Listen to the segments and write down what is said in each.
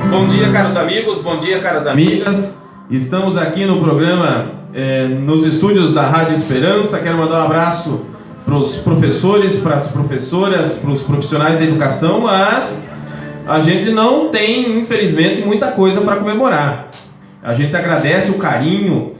Bom dia, caros amigos, bom dia, caras amigas. Estamos aqui no programa, nos estúdios da Rádio Esperança. Quero mandar um abraço para os professores, para as professoras, para os profissionais da educação, mas a gente não tem, infelizmente, muita coisa para comemorar. A gente agradece o carinho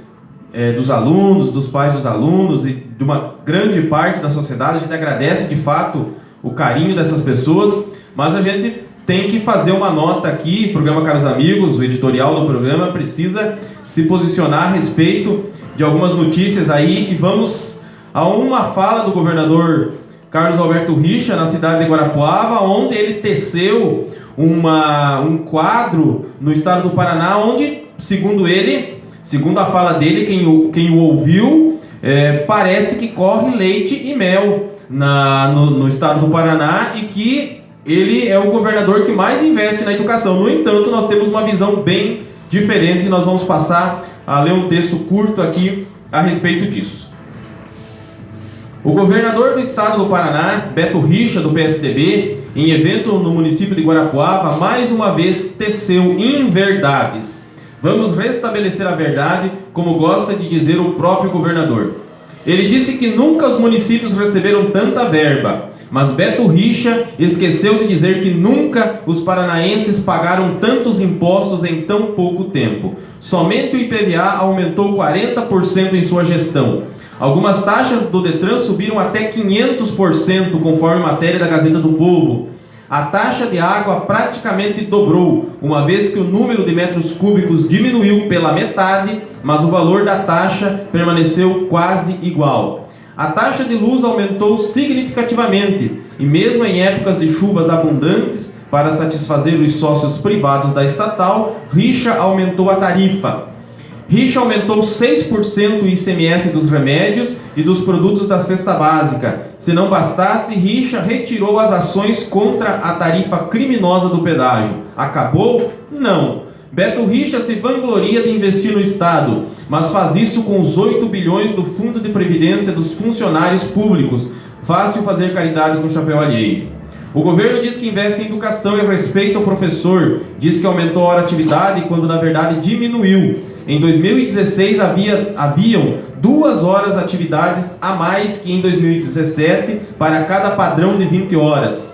dos alunos, dos pais dos alunos e de uma grande parte da sociedade. A gente agradece, de fato, o carinho dessas pessoas, mas a gente tem que fazer uma nota aqui. O programa Caros Amigos, o editorial do programa, precisa se posicionar a respeito de algumas notícias aí, e vamos a uma fala do governador Carlos Alberto Richa na cidade de Guarapuava, onde ele teceu um quadro no estado do Paraná, onde, segundo a fala dele, quem o ouviu, parece que corre leite e mel no estado do Paraná, e que ele é o governador que mais investe na educação. No entanto, nós temos uma visão bem diferente e nós vamos passar a ler um texto curto aqui a respeito disso. O governador do estado do Paraná, Beto Richa, do PSDB, em evento no município de Guarapuava, mais uma vez teceu inverdades. Vamos restabelecer a verdade, como gosta de dizer o próprio governador. Ele disse que nunca os municípios receberam tanta verba, mas Beto Richa esqueceu de dizer que nunca os paranaenses pagaram tantos impostos em tão pouco tempo. Somente o IPVA aumentou 40% em sua gestão. Algumas taxas do Detran subiram até 500%, conforme matéria da Gazeta do Povo. A taxa de água praticamente dobrou, uma vez que o número de metros cúbicos diminuiu pela metade, mas o valor da taxa permaneceu quase igual. A taxa de luz aumentou significativamente, e mesmo em épocas de chuvas abundantes, para satisfazer os sócios privados da estatal, Richa aumentou a tarifa. Richa aumentou 6% o ICMS dos remédios e dos produtos da cesta básica. Se não bastasse, Richa retirou as ações contra a tarifa criminosa do pedágio. Acabou? Não. Beto Richa se vangloria de investir no Estado, mas faz isso com os 8 bilhões do Fundo de Previdência dos funcionários públicos. Fácil fazer caridade com chapéu alheio. O governo diz que investe em educação e respeita o professor, diz que aumentou a hora-atividade quando na verdade diminuiu. Em 2016 haviam 2 horas atividades a mais que em 2017 para cada padrão de 20 horas.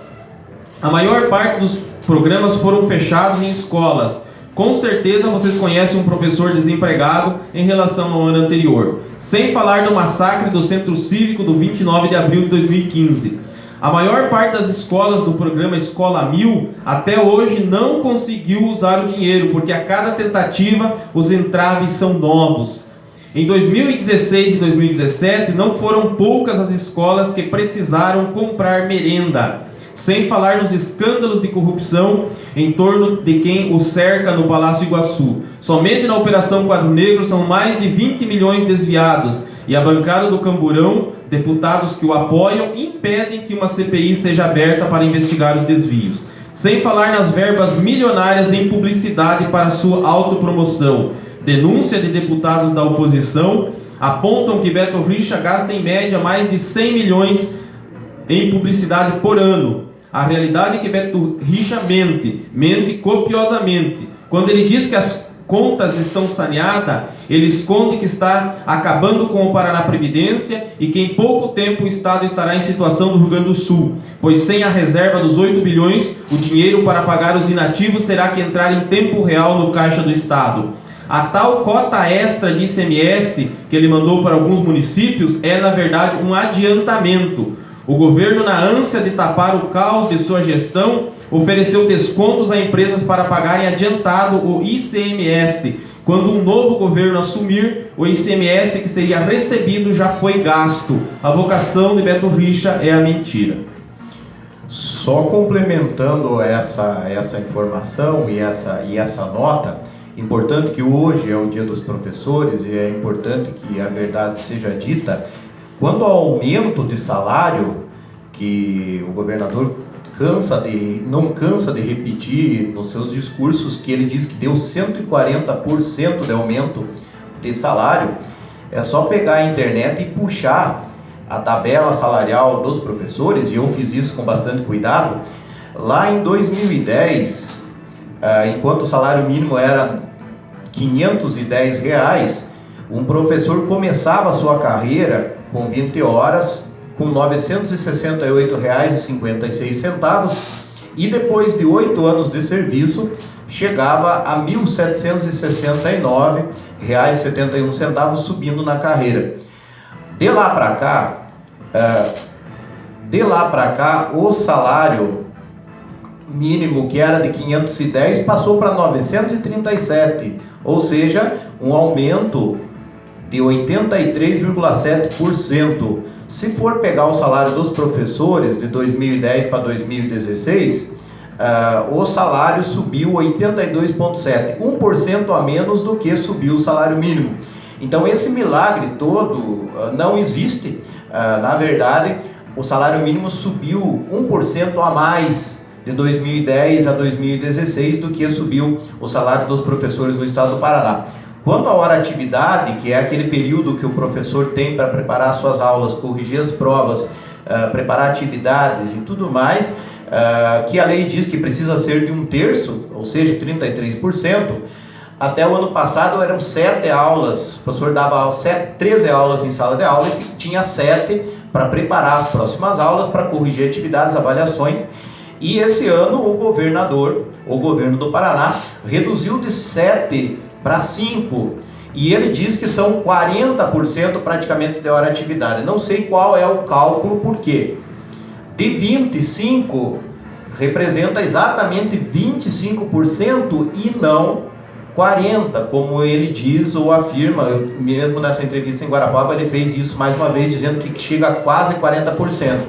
A maior parte dos programas foram fechados em escolas. Com certeza vocês conhecem um professor desempregado em relação ao ano anterior. Sem falar do massacre do Centro Cívico do 29 de abril de 2015. A maior parte das escolas do programa Escola 1000 até hoje não conseguiu usar o dinheiro, porque a cada tentativa os entraves são novos. Em 2016 e 2017 não foram poucas as escolas que precisaram comprar merenda. Sem falar nos escândalos de corrupção em torno de quem o cerca no Palácio Iguaçu. Somente na Operação Quadro Negro são mais de 20 milhões desviados, e a bancada do Camburão, deputados que o apoiam, impedem que uma CPI seja aberta para investigar os desvios. Sem falar nas verbas milionárias em publicidade para sua autopromoção. Denúncia de deputados da oposição apontam que Beto Richa gasta em média mais de 100 milhões em publicidade por ano. A realidade é que Beto Richa mente copiosamente. Quando ele diz que as contas estão saneadas, ele esconde que está acabando com o Paraná Previdência e que em pouco tempo o Estado estará em situação do Rio Grande do Sul, pois sem a reserva dos 8 bilhões, o dinheiro para pagar os inativos terá que entrar em tempo real no caixa do Estado. A tal cota extra de ICMS que ele mandou para alguns municípios é, na verdade, um adiantamento. O governo, na ânsia de tapar o caos de sua gestão, ofereceu descontos a empresas para pagarem adiantado o ICMS. Quando um novo governo assumir, o ICMS que seria recebido já foi gasto. A vocação de Beto Richa é a mentira. Só complementando essa informação e essa nota, importante que hoje é o Dia dos Professores e é importante que a verdade seja dita. Quando ao aumento de salário, que o governador não cansa de repetir nos seus discursos, que ele diz que deu 140% de aumento de salário, é só pegar a internet e puxar a tabela salarial dos professores, e eu fiz isso com bastante cuidado. Lá em 2010, enquanto o salário mínimo era R$ 510, um professor começava a sua carreira com 20 horas, com R$ 968,56, e depois de 8 anos de serviço, chegava a R$ 1.769,71, subindo na carreira. De lá para cá, o salário mínimo, que era de 510, passou para 937, ou seja, um aumento de 83,7%. Se for pegar o salário dos professores de 2010 para 2016, o salário subiu 82,7%, 1% a menos do que subiu o salário mínimo. Então esse milagre todo não existe. Na verdade, o salário mínimo subiu 1% a mais de 2010 a 2016 do que subiu o salário dos professores do estado do Paraná. Quanto à hora atividade, que é aquele período que o professor tem para preparar suas aulas, corrigir as provas, preparar atividades e tudo mais, que a lei diz que precisa ser de 1/3, ou seja, 33%, até o ano passado eram 7 aulas, o professor dava 13 aulas em sala de aula e tinha 7 para preparar as próximas aulas, para corrigir atividades, avaliações. E esse ano o governo do Paraná, reduziu de 7 para 5, e ele diz que são 40% praticamente de hora atividade. Não sei qual é o cálculo, por quê? De 25 representa exatamente 25% e não 40%, como ele diz ou afirma. Mesmo nessa entrevista em Guarapuava, ele fez isso mais uma vez, dizendo que chega a quase 40%.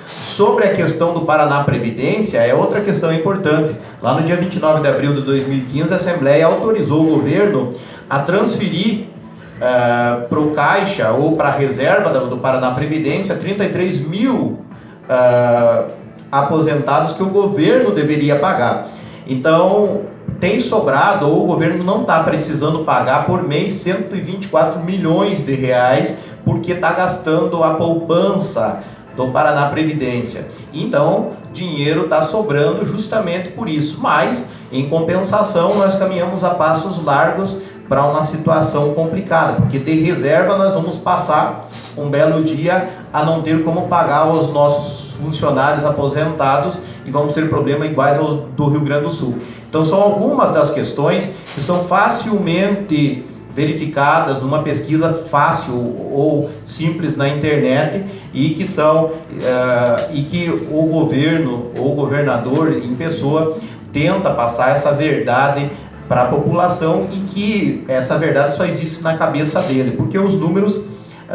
Sobre a questão do Paraná Previdência, é outra questão importante. Lá no dia 29 de abril de 2015, a Assembleia autorizou o governo a transferir para o Caixa ou para a reserva do Paraná Previdência 33 mil aposentados que o governo deveria pagar. Então, tem sobrado, ou o governo não está precisando pagar por mês 124 milhões de reais, porque está gastando a poupança do Paraná Previdência. Então, dinheiro está sobrando justamente por isso. Mas, em compensação, nós caminhamos a passos largos para uma situação complicada, porque de reserva nós vamos passar um belo dia a não ter como pagar os nossos funcionários aposentados e vamos ter problemas iguais aos do Rio Grande do Sul. Então, são algumas das questões que são facilmente verificadas numa pesquisa fácil ou simples na internet e que o governo ou o governador em pessoa tenta passar essa verdade para a população, e que essa verdade só existe na cabeça dele, porque os números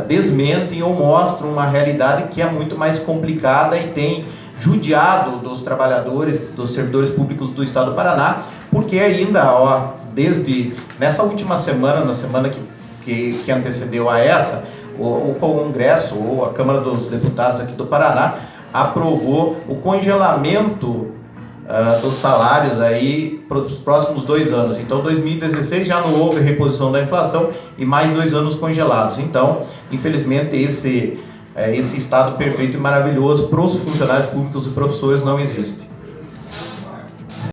desmentem ou mostram uma realidade que é muito mais complicada e tem judiado dos trabalhadores, dos servidores públicos do estado do Paraná, porque ainda, desde nessa última semana, na semana que antecedeu a essa, o Congresso ou a Câmara dos Deputados aqui do Paraná aprovou o congelamento dos salários aí para os próximos 2 anos. Então, 2016 já não houve reposição da inflação e mais 2 anos congelados. Então, infelizmente, esse estado perfeito e maravilhoso para os funcionários públicos e professores não existe.